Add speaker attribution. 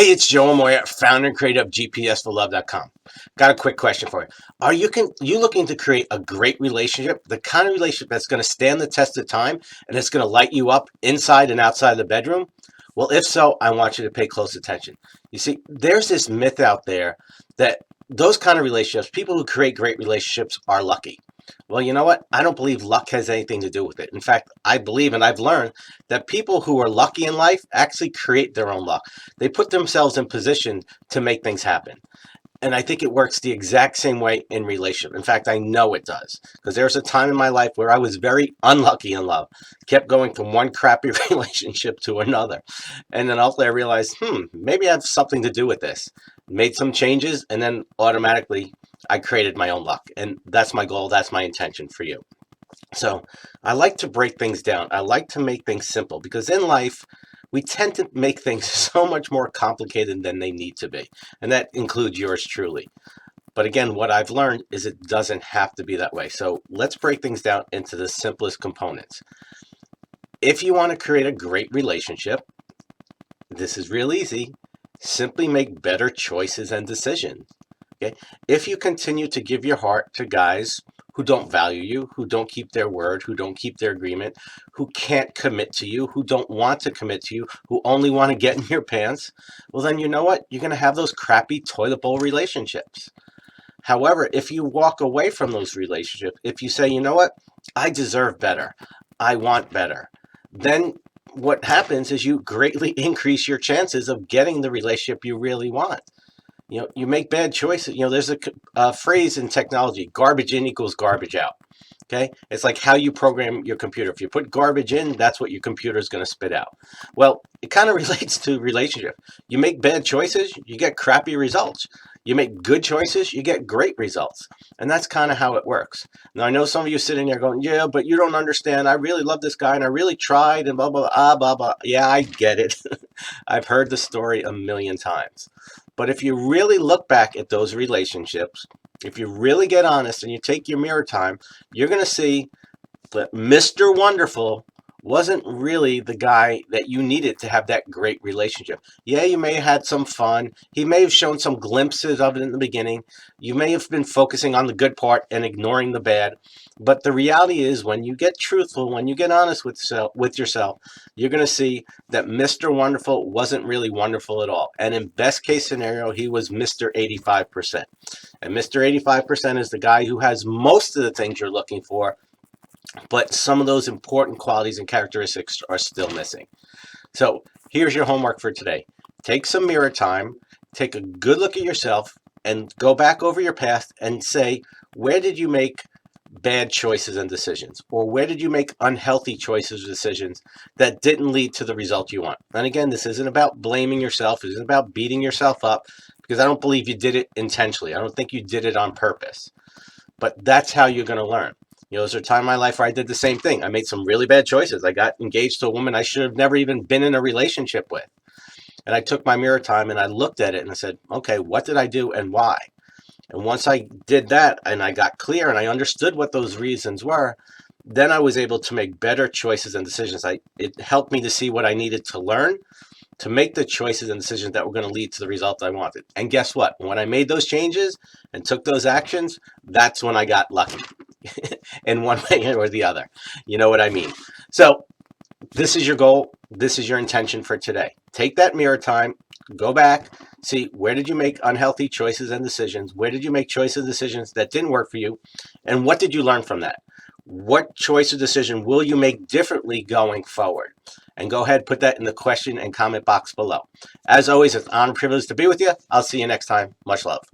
Speaker 1: Hey, it's Joe Amoia, founder and creator of GPSforlove.com. Got a quick question for you. You looking to create a great relationship, the kind of relationship that's going to stand the test of time and it's going to light you up inside and outside the bedroom? Well, if so, I want you to pay close attention. You see, there's this myth out there that those kind of relationships, people who create great relationships are lucky. Well, you know what? I don't believe luck has anything to do with it. In fact, I believe and I've learned that people who are lucky in life actually create their own luck. They put themselves in position to make things happen. And I think it works the exact same way in relationship. In fact, I know it does because there's a time in my life where I was very unlucky in love, kept going from one crappy relationship to another. And then ultimately I realized, maybe I have something to do with this. Made some changes and then automatically I created my own luck. And that's my goal. That's my intention for you. So I like to break things down. I like to make things simple because in life, we tend to make things so much more complicated than they need to be. And that includes yours truly. But again, what I've learned is it doesn't have to be that way. So let's break things down into the simplest components. If you want to create a great relationship, this is real easy. Simply make better choices and decisions. Okay? If you continue to give your heart to guys who don't value you, who don't keep their word, who don't keep their agreement, who can't commit to you, who don't want to commit to you, who only want to get in your pants, well, then you know what? You're going to have those crappy toilet bowl relationships. However, if you walk away from those relationships, if you say, you know what? I deserve better. I want better. Then what happens is you greatly increase your chances of getting the relationship you really want. You make bad choices. There's a phrase in technology, garbage in equals garbage out. Okay. It's like how you program your computer. If you put garbage in, that's what your computer is going to spit out. Well, it kind of relates to relationship. You make bad choices, you get crappy results. You make good choices, you get great results. And that's kind of how it works. Now, I know some of you sitting there going, yeah, but you don't understand. I really love this guy and I really tried and blah, blah, blah, blah, blah. Yeah, I get it. I've heard the story a million times. But if you really look back at those relationships, if you really get honest and you take your mirror time, you're going to see that Mr. Wonderful wasn't really the guy that you needed to have that great relationship. Yeah, you may have had some fun. He may have shown some glimpses of it in the beginning. You may have been focusing on the good part and ignoring the bad. But the reality is when you get truthful, when you get honest with yourself, you're going to see that Mr. Wonderful wasn't really wonderful at all. And in best case scenario, he was Mr. 85%. And Mr. 85% is the guy who has most of the things you're looking for, but some of those important qualities and characteristics are still missing. So here's your homework for today. Take some mirror time, take a good look at yourself, and go back over your past and say, where did you make bad choices and decisions? Or where did you make unhealthy choices or decisions that didn't lead to the result you want? And again, this isn't about blaming yourself. It isn't about beating yourself up, because I don't believe you did it intentionally. I don't think you did it on purpose. But that's how you're going to learn. There's a time in my life where I did the same thing. I made some really bad choices. I got engaged to a woman I should have never even been in a relationship with. And I took my mirror time and I looked at it and I said, okay, what did I do and why? And once I did that and I got clear and I understood what those reasons were, then I was able to make better choices and decisions. It helped me to see what I needed to learn to make the choices and decisions that were going to lead to the result I wanted. And guess what? When I made those changes and took those actions, that's when I got lucky in one way or the other. You know what I mean? So this is your goal. This is your intention for today. Take that mirror time, go back, see where did you make unhealthy choices and decisions? Where did you make choices and decisions that didn't work for you? And what did you learn from that? What choice or decision will you make differently going forward? And go ahead, put that in the question and comment box below. As always, it's an honor and privilege to be with you. I'll see you next time. Much love.